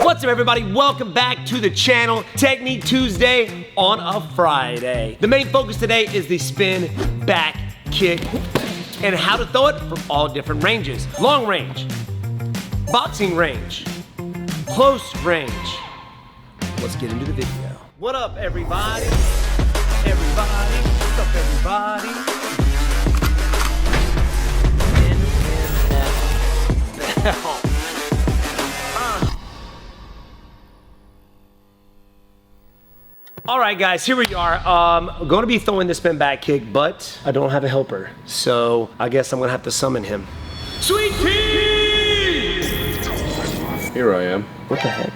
What's up, everybody? Welcome back to the channel. Technique Tuesday on a Friday. The main focus today is the spin back kick and how to throw it from all different ranges. Long range, boxing range, close range. Let's get into the video. What up, everybody? What's up, everybody? All right, guys, here we are. I'm going to be throwing the spin back kick, but I don't have a helper. So I guess I'm going to have to summon him. Sweet Tea! Here I am. What the heck?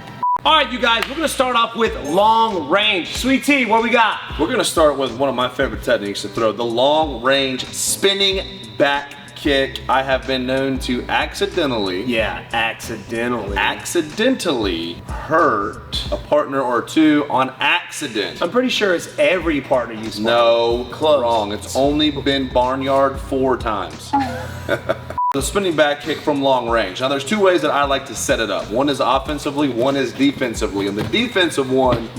All right, you guys, we're going to start off with long range. Sweet Tea, what we got? We're going to start with one of my favorite techniques to throw, the long range spinning back kick. I have been known to accidentally hurt a partner or two on accident. I'm pretty sure it's every partner you spot. No, wrong. It's only been barnyard 4 times. The spinning back kick from long range. Now there's 2 ways that I like to set it up. One is offensively, one is defensively. And the defensive one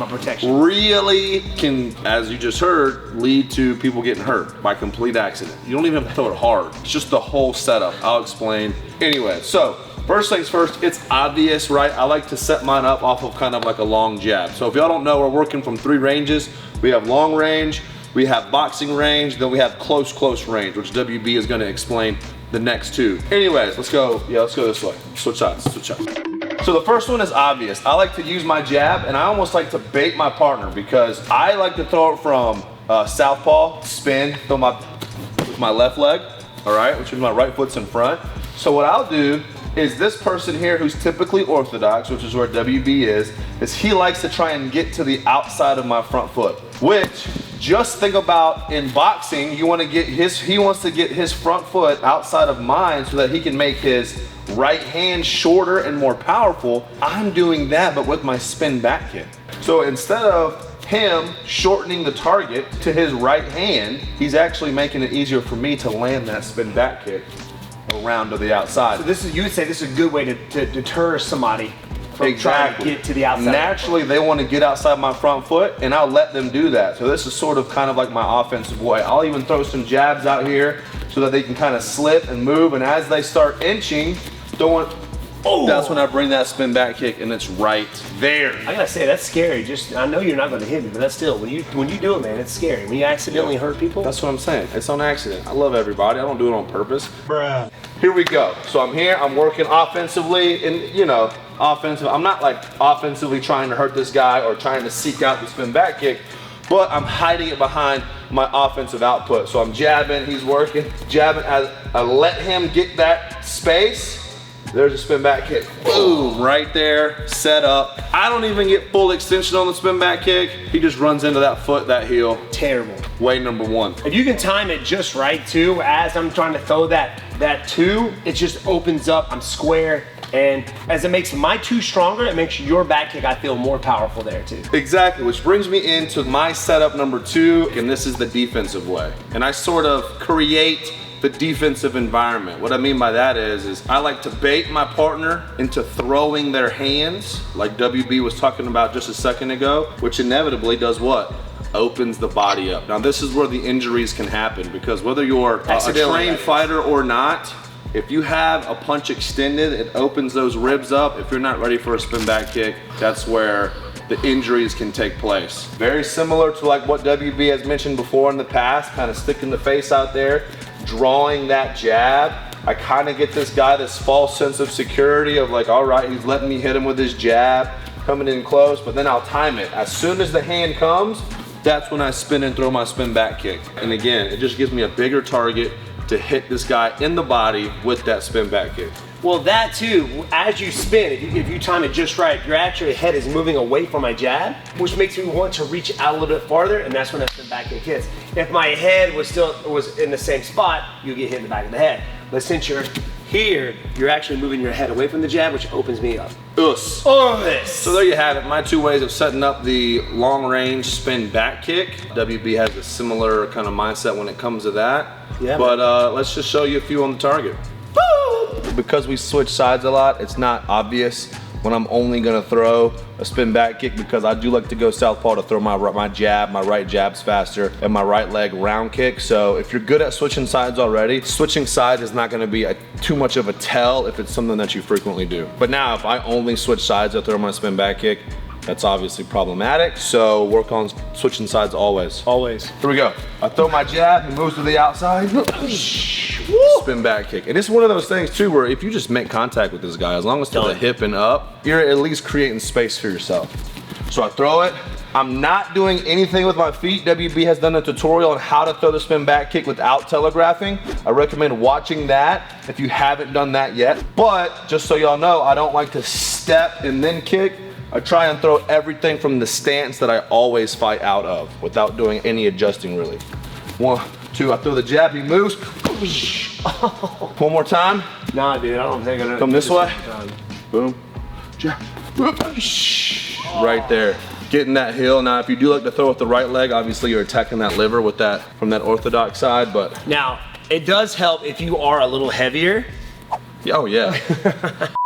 really can, as you just heard, lead to people getting hurt by complete accident. You don't even have to throw it hard. It's just the whole setup. I'll explain. Anyway, so first things first, it's obvious, right? I like to set mine up off of kind of like a long jab. So if y'all don't know, we're working from 3 ranges. We have long range, we have boxing range, then we have close range, which WB is gonna explain the next 2. Anyways, let's go this way. Switch sides. So the first one is obvious. I like to use my jab, and I almost like to bait my partner because I like to throw it from southpaw, spin, throw with my left leg, all right, which is my right foot's in front. So what I'll do is this person here who's typically orthodox, which is where WB is he likes to try and get to the outside of my front foot, which just think about in boxing, he wants to get his front foot outside of mine so that he can make his right hand shorter and more powerful. I'm doing that, but with my spin back kick. So instead of him shortening the target to his right hand, he's actually making it easier for me to land that spin back kick around to the outside. So you would say this is a good way to deter somebody from trying to get to the outside. Naturally, they want to get outside my front foot, and I'll let them do that. So this is sort of kind of like my offensive way. I'll even throw some jabs out here so that they can kind of slip and move, and as they start inching, that's when I bring that spin back kick, and it's right there. I gotta say, that's scary. I know you're not gonna hit me, but that's still, when you do it, man, it's scary. When you accidentally hurt people. That's what I'm saying. It's on accident. I love everybody. I don't do it on purpose. Bruh. Here we go. So I'm here, I'm working offensively, and you know, I'm not like offensively trying to hurt this guy or trying to seek out the spin back kick, but I'm hiding it behind my offensive output. So I'm jabbing, he's working, jabbing, as I let him get that space. There's a spin back kick. Boom, right there, set up. I don't even get full extension on the spin back kick. He just runs into that foot, that heel. Terrible. Way number 1. If you can time it just right too, as I'm trying to throw that 2, it just opens up, I'm square, and as it makes my 2 stronger, it makes your back kick, I feel, more powerful there too. Exactly, which brings me into my setup number 2, and this is the defensive way. And I sort of create the defensive environment. What I mean by that is I like to bait my partner into throwing their hands, like WB was talking about just a second ago, which inevitably does what? Opens the body up. Now this is where the injuries can happen, because whether you're a trained fighter or not, if you have a punch extended, it opens those ribs up. If you're not ready for a spin back kick, that's where the injuries can take place. Very similar to like what WB has mentioned before in the past, kind of sticking the face out there, drawing that jab. I kind of get this guy this false sense of security of like, all right, he's letting me hit him with his jab, coming in close, but then I'll time it. As soon as the hand comes, that's when I spin and throw my spin back kick. And again, it just gives me a bigger target to hit this guy in the body with that spin back kick. Well, that too, as you spin, if you time it just right, your actual head is moving away from my jab, which makes me want to reach out a little bit farther, and that's when that spin back kick hits. If my head was in the same spot, you get hit in the back of the head. But since you're here, you're actually moving your head away from the jab, which opens me up. So there you have it, my 2 ways of setting up the long range spin back kick. WB has a similar kind of mindset when it comes to that. Yeah. But let's just show you a few on the target. Because we switch sides a lot, it's not obvious, when I'm only gonna throw a spin back kick, because I do like to go southpaw to throw my jab. My right jab's faster, and my right leg round kick. So if you're good at switching sides already, switching sides is not gonna be too much of a tell if it's something that you frequently do. But now if I only switch sides to throw my spin back kick, that's obviously problematic, so work on switching sides always. Always. Here we go. I throw my jab, he moves to the outside, spin back kick. And it's one of those things too where if you just make contact with this guy, as long as to the hip and up, you're at least creating space for yourself. So I throw it. I'm not doing anything with my feet. WB has done a tutorial on how to throw the spin back kick without telegraphing. I recommend watching that if you haven't done that yet. But just so y'all know, I don't like to step and then kick. I try and throw everything from the stance that I always fight out of without doing any adjusting really. 1, 2, I throw the jab, he moves. One more time. Nah, dude, I don't think I'm gonna come this way. Boom, jab, right there. Getting that heel. Now, if you do like to throw with the right leg, obviously you're attacking that liver with that from that orthodox side, but. Now, it does help if you are a little heavier. Oh yeah.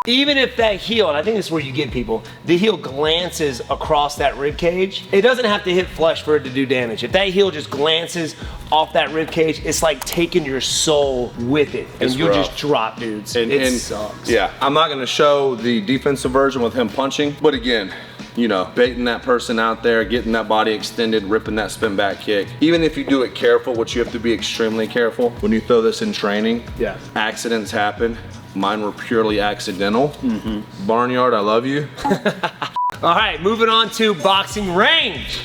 Even if that heel, and I think this is where you get people, the heel glances across that rib cage, it doesn't have to hit flush for it to do damage. If that heel just glances off that rib cage, it's like taking your soul with it, and you'll just drop dudes. It sucks. Yeah, I'm not gonna show the defensive version with him punching, but again, you know, baiting that person out there, getting that body extended, ripping that spin back kick. Even if you do it careful, which you have to be extremely careful, when you throw this in training, accidents happen. Mine were purely accidental. Barnyard, I love you. All right, moving on to boxing range.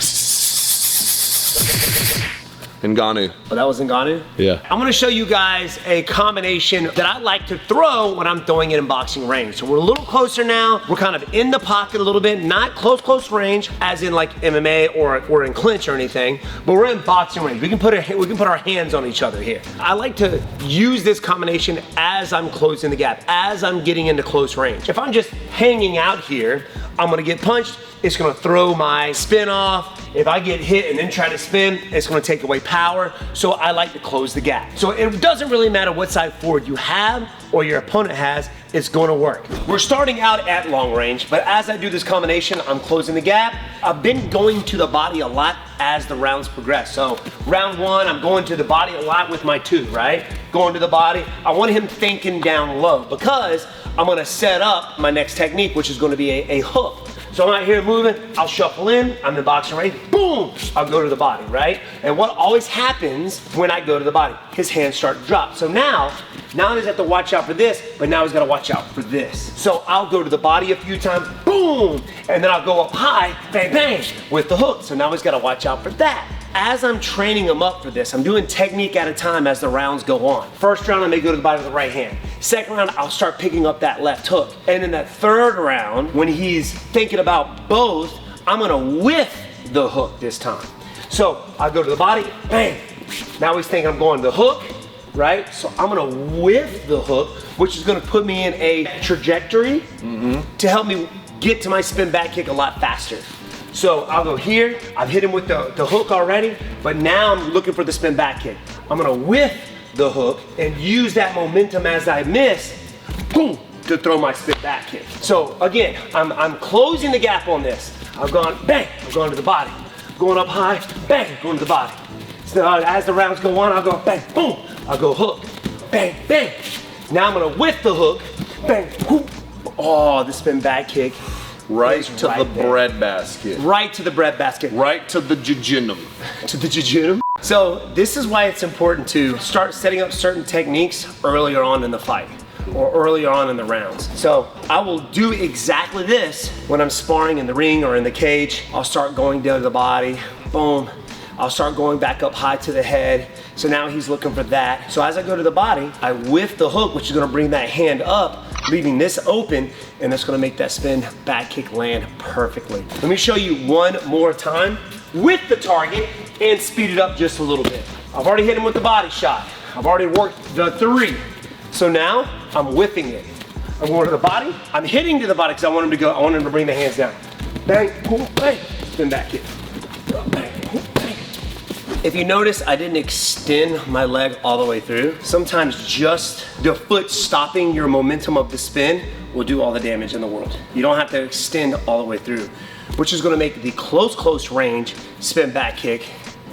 Ngannou. Oh, that was Ngannou? Yeah. I'm gonna show you guys a combination that I like to throw when I'm throwing it in boxing range. So we're a little closer now. We're kind of in the pocket a little bit, not close range, as in like MMA or in clinch or anything, but we're in boxing range. We can put our hands on each other here. I like to use this combination as I'm closing the gap, as I'm getting into close range. If I'm just hanging out here, I'm gonna get punched, it's gonna throw my spin off. If I get hit and then try to spin, it's gonna take away power. So I like to close the gap. So it doesn't really matter what side forward you have or your opponent has, it's gonna work. We're starting out at long range, but as I do this combination, I'm closing the gap. I've been going to the body a lot as the rounds progress. So round 1, I'm going to the body a lot with my 2, right? Going to the body. I want him thinking down low because I'm gonna set up my next technique, which is gonna be a hook. So I'm out here moving, I'll shuffle in, I'm in boxing range, boom, I'll go to the body, right? And what always happens when I go to the body, his hands start to drop. So now he's have to watch out for this, but now he's gotta watch out for this. So I'll go to the body a few times, boom, and then I'll go up high, bang, bang, with the hook. So now he's gotta watch out for that. As I'm training him up for this, I'm doing technique at a time as the rounds go on. First round, I may go to the body with the right hand. Second round, I'll start picking up that left hook. And in that third round, when he's thinking about both, I'm gonna whiff the hook this time. So I go to the body, bang. Now he's thinking I'm going to the hook, right? So I'm gonna whiff the hook, which is gonna put me in a trajectory to help me get to my spin back kick a lot faster. So I'll go here, I've hit him with the hook already, but now I'm looking for the spin back kick. I'm gonna whiff the hook and use that momentum as I miss, boom, to throw my spin back kick. So again, I'm closing the gap on this. I've gone, bang, I'm going to the body. Going up high, bang, going to the body. So as the rounds go on, I'll go bang, boom, I'll go hook, bang, bang. Now I'm gonna whiff the hook, bang, whoop. Oh, the spin back kick. Right to the bread basket. Right to the bread basket. Right to the jejunum. To the jejunum. So this is why it's important to start setting up certain techniques earlier on in the fight or earlier on in the rounds. So I will do exactly this when I'm sparring in the ring or in the cage. I'll start going down to the body, boom. I'll start going back up high to the head. So now he's looking for that. So as I go to the body, I whiff the hook, which is gonna bring that hand up, leaving this open, and that's gonna make that spin back kick land perfectly. Let me show you one more time with the target and speed it up just a little bit. I've already hit him with the body shot. I've already worked the 3. So now I'm whipping it. I'm going to the body. I'm hitting to the body because I want him to go, I want him to bring the hands down. Bang, boom, bang, spin back kick. Bang, boom, bang. If you notice, I didn't extend my leg all the way through. Sometimes just the foot stopping your momentum of the spin will do all the damage in the world. You don't have to extend all the way through, which is gonna make the close range spin back kick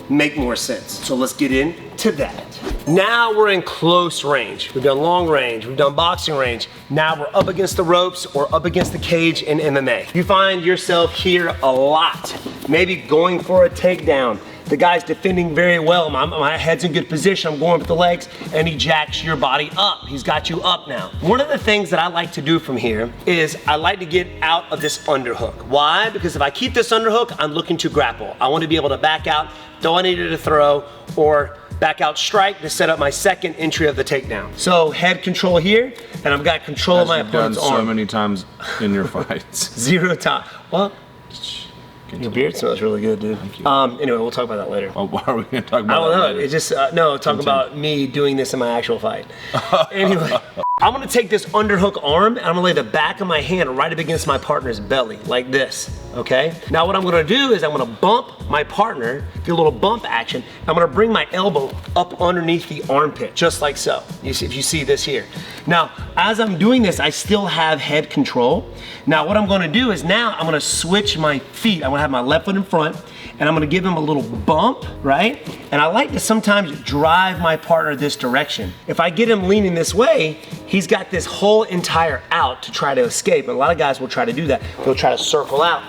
make more sense. So let's get into that. Now we're in close range. We've done long range, we've done boxing range. Now we're up against the ropes or up against the cage in MMA. You find yourself here a lot, maybe going for a takedown. The guy's defending very well. My head's in good position. I'm going with the legs, and he jacks your body up. He's got you up now. One of the things that I like to do from here is I like to get out of this underhook. Why? Because if I keep this underhook, I'm looking to grapple. I want to be able to back out, though I needed to throw, or back out strike to set up my second entry of the takedown. So head control here, and I've got control of my opponent's arm. So many times in your fights. 0 time. Well, your beard smells really good, dude. Thank you. Anyway, we'll talk about that later. Oh, why are we gonna talk about I don't know. that later? It's just no. Talk about me doing this in my actual fight. Anyway, I'm gonna take this underhook arm and I'm gonna lay the back of my hand right up against my partner's belly, like this. Okay. Now what I'm gonna do is I'm gonna bump my partner, get a little bump action. I'm gonna bring my elbow up underneath the armpit, just like so. You see, if you see this here. Now, as I'm doing this, I still have head control. Now, what I'm gonna do is now I'm gonna switch my feet. I'm gonna have my left foot in front, and I'm gonna give him a little bump, right? And I like to sometimes drive my partner this direction. If I get him leaning this way, he's got this whole entire out to try to escape. And a lot of guys will try to do that. They'll try to circle out,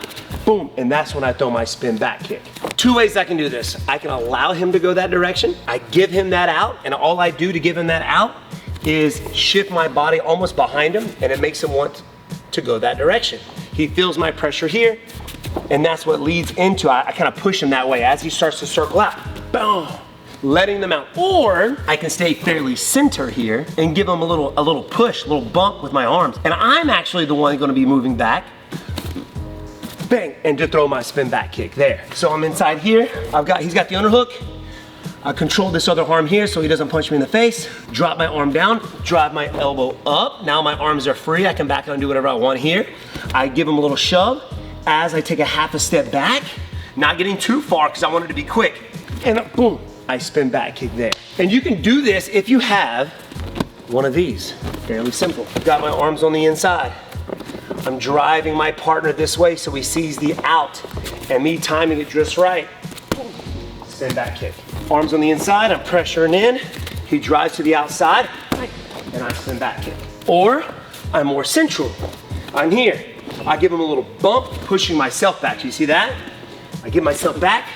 boom, and that's when I throw my spin back kick. 2 ways I can do this. I can allow him to go that direction. I give him that out, and all I do to give him that out is shift my body almost behind him, and it makes him want to go that direction. He feels my pressure here, and that's what leads into, I kind of push him that way as he starts to circle out. Boom, letting them out. Or I can stay fairly center here and give him a little push, a little bump with my arms. And I'm actually the one gonna be moving back, bang, and to throw my spin back kick there. So I'm inside here, he's got the underhook. I control this other arm here so he doesn't punch me in the face. Drop my arm down, drive my elbow up. Now my arms are free. I can back out and do whatever I want here. I give him a little shove as I take a half a step back, not getting too far because I want it to be quick. And boom, I spin back kick there. And you can do this if you have one of these. Fairly simple. Got my arms on the inside. I'm driving my partner this way so he sees the out and me timing it just right. Spin back kick. Arms on the inside, I'm pressuring in. He drives to the outside, and I spin back kick. Or I'm more central. I'm here. I give him a little bump, pushing myself back. Do you see that? I give myself back.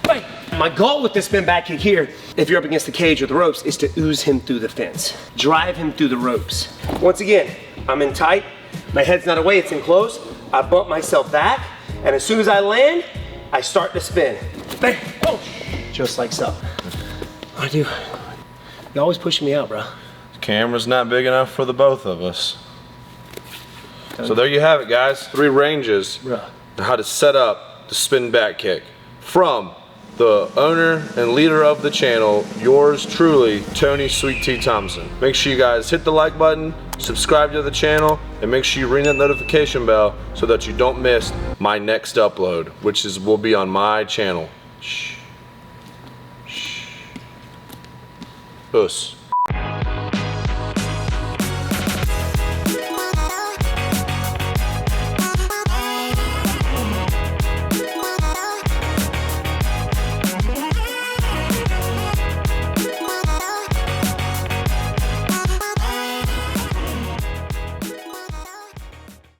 Right. My goal with this spin back kick here, if you're up against the cage or the ropes, is to ooze him through the fence. Drive him through the ropes. Once again, I'm in tight. My head's not away, it's in close. I bump myself back, and as soon as I land, I start to spin. Bang, boom. Just like so. I do. You're always pushing me out, bro. The camera's not big enough for the both of us. So there you have it, guys. 3 ranges Bro. on how to set up the spin back kick from the owner and leader of the channel, yours truly, Tony Sweet Tea Thompson. Make sure you guys hit the like button, subscribe to the channel, and make sure you ring that notification bell so that you don't miss my next upload, which will be on my channel. Shh. Us.